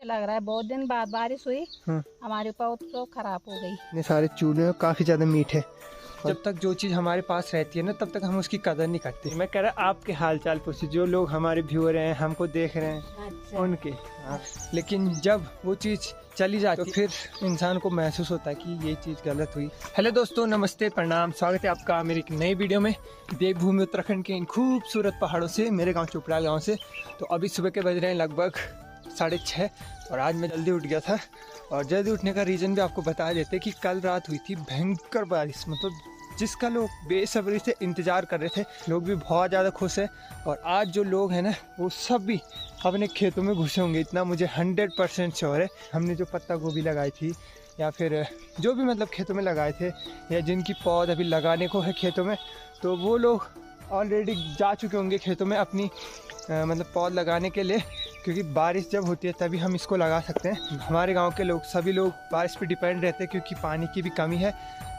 लग रहा है बहुत दिन बाद बारिश हुई। हमारे पौध तो खराब हो गई। इतने सारे चूल्हे काफी ज्यादा मीठे। जब तक जो चीज़ हमारे पास रहती है ना तब तक हम उसकी कदर नहीं करते। मैं कह रहा आपके हाल चाल पूछिए, जो लोग हमारे व्यूअर हैं, हमको देख रहे हैं, अच्छा। उनके। लेकिन जब वो चीज़ चली जाती तो फिर इंसान को महसूस होता है कि ये चीज़ गलत हुई। हेलो दोस्तों, नमस्ते, प्रणाम, स्वागत है आपका मेरी एक नई वीडियो में। देवभूमि उत्तराखंड के इन खूबसूरत पहाड़ों से, मेरे गाँव चुपड़ाल गाँव से। तो अभी सुबह के बज रहे हैं लगभग 6:30 और आज मैं जल्दी उठ गया था। और जल्दी उठने का रीज़न भी आपको बता देते कि कल रात हुई थी भयंकर बारिश, मतलब जिसका लोग बेसब्री से इंतज़ार कर रहे थे। लोग भी बहुत ज़्यादा खुश है। और आज जो लोग हैं ना वो सब भी अपने खेतों में घुसे होंगे, इतना मुझे 100% श्योर है। हमने जो पत्ता गोभी लगाई थी या फिर जो भी मतलब खेतों में लगाए थे या जिनकी पौध अभी लगाने को है खेतों में, तो वो लोग ऑलरेडी जा चुके होंगे खेतों में अपनी मतलब पौध लगाने के लिए, क्योंकि बारिश जब होती है तभी हम इसको लगा सकते हैं। हमारे गांव के लोग सभी लोग बारिश पे डिपेंड रहते हैं, क्योंकि पानी की भी कमी है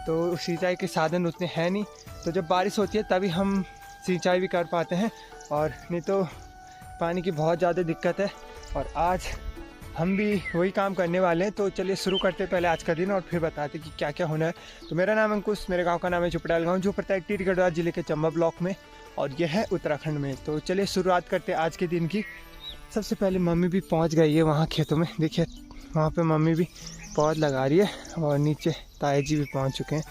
तो सिंचाई के साधन उतने हैं नहीं। तो जब बारिश होती है तभी हम सिंचाई भी कर पाते हैं, और नहीं तो पानी की बहुत ज़्यादा दिक्कत है। और आज हम भी वही काम करने वाले हैं। तो चलिए शुरू करते पहले आज का दिन और फिर बताते कि क्या क्या होना है। तो मेरा नाम अंकुश, मेरे गांव का नाम है चुपड़ाल गांव, जो पड़ता है टिहरी गढ़वाल जिले के चंबा ब्लॉक में, और यह है उत्तराखंड में। तो चलिए शुरुआत करते हैं आज के दिन की। सबसे पहले मम्मी भी पहुंच गई है वहाँ खेतों में। देखिए वहाँ पे मम्मी भी पौध लगा रही है, और नीचे ताई जी भी पहुँच चुके हैं।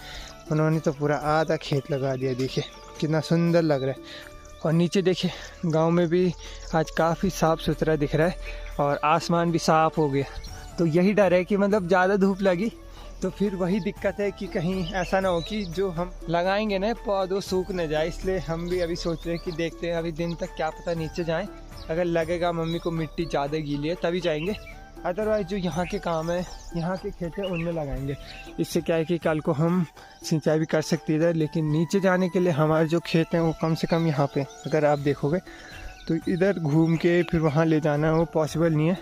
उन्होंने तो पूरा आधा खेत लगा दिया। देखिए कितना सुंदर लग रहा है। और नीचे देखिए गांव में भी आज काफ़ी साफ़ सुथरा दिख रहा है, और आसमान भी साफ़ हो गया। तो यही डर है कि मतलब ज़्यादा धूप लगी तो फिर वही दिक्कत है कि कहीं ऐसा ना हो कि जो हम लगाएंगे ना पौधों सूख न जाए। इसलिए हम भी अभी सोच रहे हैं कि देखते हैं अभी दिन तक, क्या पता नीचे जाएं। अगर लगेगा मम्मी को मिट्टी ज़्यादा गीली है तभी जाएंगे, अदरवाइज़ जो यहाँ के काम है, यहाँ के खेत है, उनमें लगाएंगे। इससे क्या है कि कल को हम सिंचाई भी कर सकते इधर। लेकिन नीचे जाने के लिए हमारे जो खेत हैं वो कम से कम यहाँ पे अगर आप देखोगे तो इधर घूम के फिर वहाँ ले जाना वो पॉसिबल नहीं है।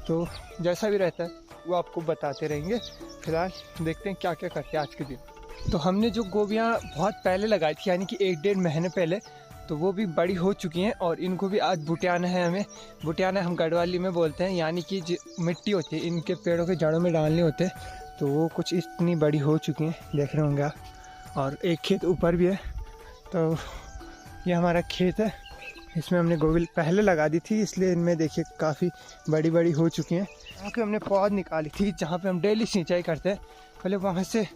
तो जैसा भी रहता है वो आपको बताते रहेंगे। फिलहाल देखते हैं क्या क्या करते हैं आज के दिन। तो हमने जो गोभियाँ बहुत पहले लगाई थी, यानी कि 1-1.5 महीने पहले, तो वो भी बड़ी हो चुकी हैं। और इनको भी आज बुटियाना है। हमें बुटियाना हम गढ़वाली में बोलते हैं, यानी कि मिट्टी होती है इनके पेड़ों के जड़ों में डालने होते हैं। तो वो कुछ इतनी बड़ी हो चुकी हैं, देख रहे होंगे आप। और एक खेत ऊपर भी है। तो ये हमारा खेत है, इसमें हमने गोभी पहले लगा दी थी, इसलिए इनमें देखिए काफ़ी बड़ी बड़ी हो चुकी हैं। वहाँ के हमने पौध निकाली थी जहाँ पे हम डेली सिंचाई करते हैं, पहले वहाँ से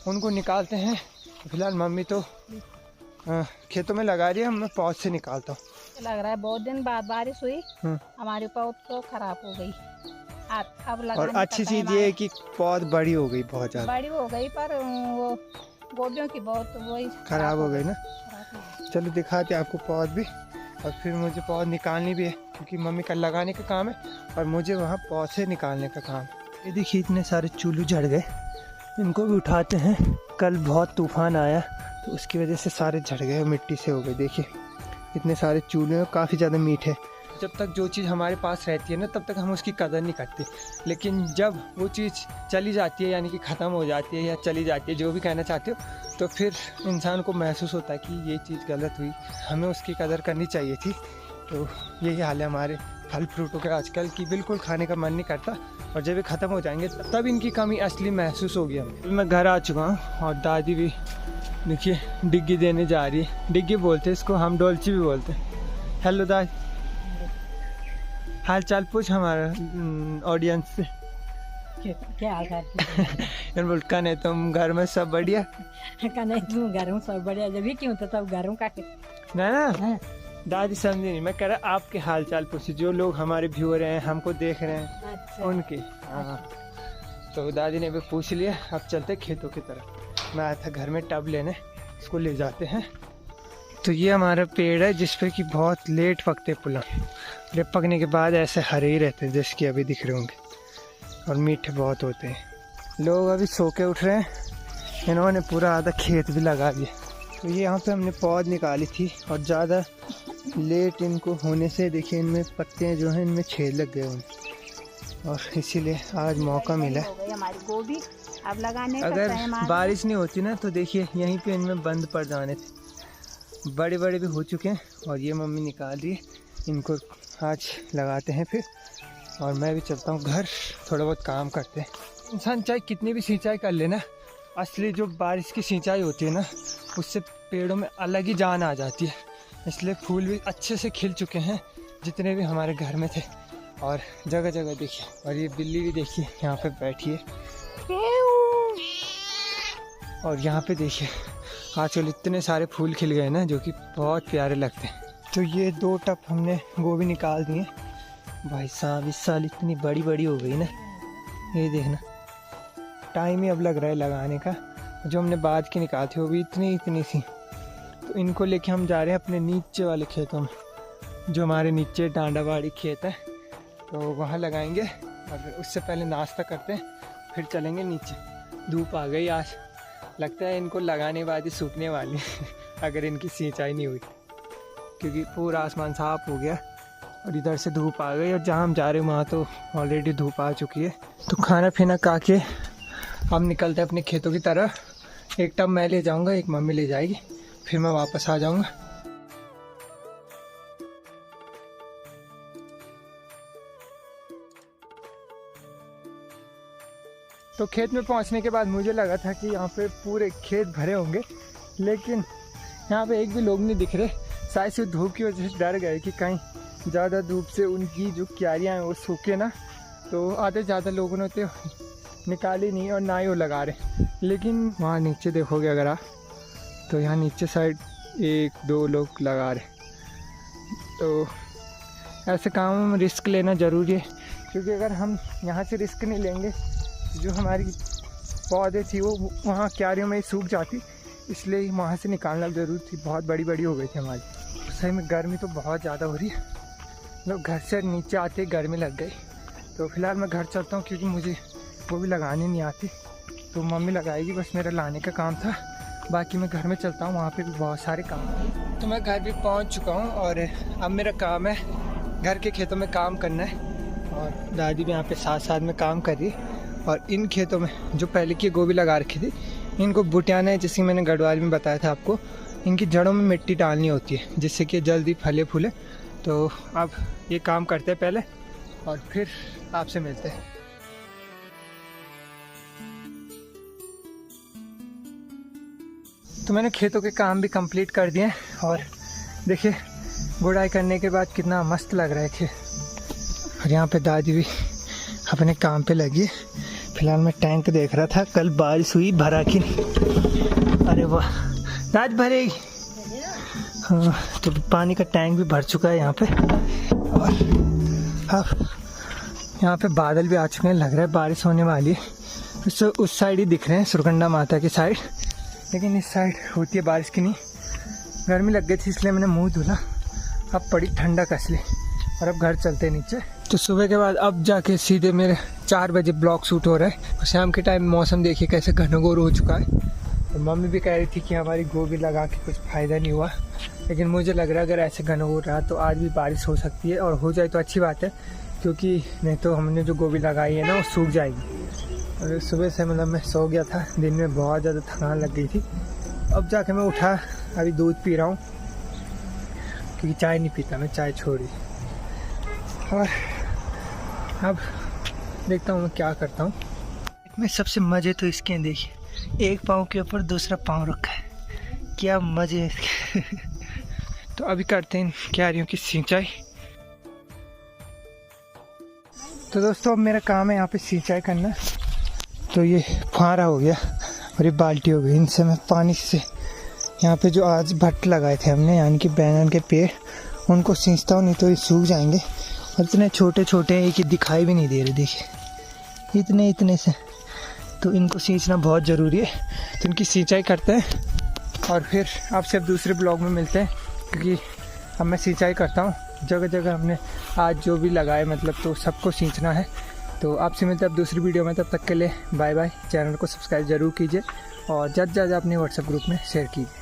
उनको निकालते हैं। फिलहाल मम्मी तो खेतों में लगा रही है, मैं पौध से निकालता हूँ। लग रहा है बहुत दिन बाद बारिश हुई। हमारे पौध तो खराब हो गई। अब और अच्छी चीज़ ये है कि पौध बड़ी हो गई, बहुत ज़्यादा बड़ी हो गई, पर वो गोभियों की बहुत वही खराब हो गई ना। चलो दिखाते आपको पौध भी। और फिर मुझे पौध निकालनी भी है, क्योंकि मम्मी का लगाने का काम है और मुझे वहाँ पौध से निकालने का काम। ये देखिए इतने सारे चूल्हे झड़ गए, इनको भी उठाते हैं। कल बहुत तूफान आया तो उसकी वजह से सारे झड़ गए, मिट्टी से हो गए। देखिए इतने सारे चूल्हे काफ़ी ज़्यादा मीठे। जब तक जो चीज़ हमारे पास रहती है ना तब तक हम उसकी कदर नहीं करते। लेकिन जब वो चीज़ चली जाती है, यानी कि ख़त्म हो जाती है या चली जाती है, जो भी कहना चाहते हो, तो फिर इंसान को महसूस होता है कि ये चीज़ गलत हुई, हमें उसकी कदर करनी चाहिए थी। तो यही हाल है हमारे फल फ्रूटों के आजकल, की बिल्कुल खाने का मन नहीं करता, और जब ये ख़त्म हो जाएंगे तब इनकी कमी असली महसूस होगी हमें। मैं घर आ चुका हूँ और दादी भी देखिए डिग्गी देने जा रही है। डिग्गी बोलते हैं इसको, हम डोलची भी बोलते हैं। हेलो दादी, हाल चाल पूछ हमारा ऑडियंस से। क्या हाल चाल? बोल कने तुम घर में सब बढ़िया? कने तुम घर में सब बढ़िया, जब भी क्यों तो तब घर में का ना दादी समझी नहीं। मैं कह रहा आपके हाल चाल पूछिए, जो लोग हमारे व्यूअर हैं, हमको देख रहे हैं। अच्छा। उनके। हाँ। तो दादी ने भी पूछ लिया। अब चलते खेतों की तरफ। मैं आया था घर में टब लेने, इसको ले जाते हैं। तो ये हमारा पेड़ है जिसपे कि बहुत लेट पकते पुला। जब पकने के बाद ऐसे हरे ही रहते हैं जैसे कि अभी दिख रहे होंगे, और मीठे बहुत होते हैं। लोग अभी सो के उठ रहे हैं, इन्होंने पूरा आधा खेत भी लगा दिया। तो ये यहाँ पे हमने पौध निकाली थी, और ज़्यादा लेट इनको होने से देखिए इनमें पत्ते जो हैं इनमें छेद लग गए हैं, और इसीलिए आज मौका मिला। हमारी गोभी अब लगाने अगर बारिश नहीं होती ना तो देखिए यहीं पे इनमें बंद पड़ जाने थे। बड़े बड़े भी हो चुके हैं, और ये मम्मी निकाल रही है। इनको आज लगाते हैं फिर। और मैं भी चलता हूँ घर, थोड़ा बहुत काम करते हैं। इंसान चाहे कितनी भी सिंचाई कर लेना, असली जो बारिश की सिंचाई होती है ना, उससे पेड़ों में अलग ही जान आ जाती है। इसलिए फूल भी अच्छे से खिल चुके हैं जितने भी हमारे घर में थे, और जगह जगह देखिए। और ये बिल्ली भी देखिए यहाँ पे बैठी है, और यहाँ पे देखिए आजकल इतने सारे फूल खिल गए ना, जो कि बहुत प्यारे लगते हैं। तो ये 2 टप हमने गोभी निकाल दिए। भाई साहब इस साल इतनी बड़ी बड़ी हो गई ना, ये देखना, टाइम ही अब लग रहा है लगाने का। जो हमने बाद की निकाली थी वो भी इतनी इतनी सी। तो इनको लेके हम जा रहे हैं अपने नीचे वाले खेतों में, जो हमारे नीचे डांडाबाड़ी खेत है, तो वहाँ लगाएंगे। और उससे पहले नाश्ता करते हैं, फिर चलेंगे नीचे। धूप आ गई आज, लगता है इनको लगाने के बाद ही सूखने वाली अगर इनकी सिंचाई नहीं हुई, क्योंकि पूरा आसमान साफ हो गया और इधर से धूप आ गई। और जहाँ हम जा रहे हैं वहाँ तो ऑलरेडी धूप आ चुकी है। तो खाना पीना खा के हम निकलते हैं अपने खेतों की तरफ। एक टब मैं ले जाऊँगा, एक मम्मी ले जाएगी, फिर मैं वापस आ जाऊँगा। तो खेत में पहुंचने के बाद मुझे लगा था कि यहाँ पे पूरे खेत भरे होंगे, लेकिन यहाँ पे एक भी लोग नहीं दिख रहे। शायद से धूप की वजह से डर गए कि कहीं ज़्यादा धूप से उनकी जो क्यारियाँ हैं वो सूखे ना, तो आधे ज़्यादा लोगों ने तो निकाली नहीं और ना ही वो लगा रहे। लेकिन वहाँ नीचे देखोगे अगर आप, तो यहाँ नीचे साइड 1-2 लोग लगा रहे। तो ऐसे काम में रिस्क लेना ज़रूरी है, क्योंकि अगर हम यहाँ से रिस्क नहीं लेंगे, जो हमारी पौधे थी वो वहाँ क्यारियों में ही सूख जाती, इसलिए वहाँ से निकालना ज़रूरी थी। बहुत बड़ी बड़ी हो गई थी हमारी। सही में गर्मी तो बहुत ज़्यादा हो रही है, लोग घर से नीचे आते गर्मी लग गई। तो फिलहाल मैं घर चलता हूँ, क्योंकि मुझे वो भी लगाने नहीं आती, तो मम्मी लगाएगी, बस मेरा लाने का काम था। बाकी मैं घर में चलता हूँ, वहाँ पे भी बहुत सारे काम हैं। तो मैं घर भी पहुँच चुका हूँ और अब मेरा काम है घर के खेतों में काम करना है, और दादी भी यहाँ पे साथ साथ में काम कर रही है। और इन खेतों में जो पहले की गोभी लगा रखी थी, इनको बुटियाना है, जैसे मैंने गढ़वाल में बताया था आपको। इनकी जड़ों में मिट्टी डालनी होती है, जिससे कि जल्दी फले फूले। तो अब ये काम करते हैं पहले, और फिर आपसे मिलते हैं। तो मैंने खेतों के काम भी कंप्लीट कर दिए, और देखिए गुड़ाई करने के बाद कितना मस्त लग रहा है खेत। और यहाँ पे दादी भी अपने काम पे लगी है। फिलहाल मैं टैंक देख रहा था, कल बारिश हुई, भरा कि नहीं। अरे वाह, आज भरेगी। हाँ, तो पानी का टैंक भी भर चुका है यहाँ पे। और अब यहाँ पे बादल भी आ चुके हैं, लग रहा है बारिश होने वाली है। उस साइड ही दिख रहे हैं, सुरकंडा माता की साइड, लेकिन इस साइड होती है बारिश की नहीं। गर्मी लग गई थी इसलिए मैंने मुँह धुला, अब पड़ी ठंडा कसली, और अब घर चलते नीचे। तो सुबह के बाद अब जाके सीधे मेरे 4 बजे ब्लॉग शूट हो रहा है। और शाम के टाइम मौसम देखिए कैसे घनघोर हो चुका है। तो मम्मी भी कह रही थी कि हमारी गोभी लगा के कुछ फ़ायदा नहीं हुआ, लेकिन मुझे लग रहा है अगर ऐसे घनघोर रहा तो आज भी बारिश हो सकती है, और हो जाए तो अच्छी बात है, क्योंकि नहीं तो हमने जो गोभी लगाई है ना वो सूख जाएगी। और सुबह से मतलब मैं सो गया था, दिन में बहुत ज़्यादा थकान लग गई थी। अब जाके मैं उठा, अभी दूध पी रहा हूँ, क्योंकि चाय नहीं पीता मैं, चाय छोड़ी। और अब देखता हूँ मैं क्या करता हूँ। इसमें सबसे मज़े तो इसके हैं, देखिए एक पाँव के ऊपर दूसरा पाँव रखा है, क्या मज़े है इसके। तो अभी करते हैं क्यारियों की सिंचाई। तो दोस्तों अब मेरा काम है यहाँ पे सिंचाई करना। तो ये फुहारा हो गया और ये बाल्टी हो गई, इनसे मैं पानी से यहाँ पे जो आज भट्ट लगाए थे हमने, यानी कि बैंगन के पेड़, उनको सींचता हूँ, नहीं तो ये सूख जाएंगे। और इतने छोटे छोटे हैं कि दिखाई भी नहीं दे रहे, देखिए इतने इतने से। तो इनको सींचना बहुत ज़रूरी है, तो इनकी सिंचाई करते हैं और फिर आपसे अब दूसरे ब्लॉग में मिलते हैं, क्योंकि अब मैं सिंचाई करता हूँ। जगह जगह हमने आज जो भी लगाए मतलब, तो सबको सींचना है। तो आपसे मिलते हैं अब दूसरी वीडियो में, तब तक के लिए बाय बाय। चैनल को सब्सक्राइब ज़रूर कीजिए और ज़्यादा से ज़्यादा अपने व्हाट्सएप ग्रुप में शेयर कीजिए।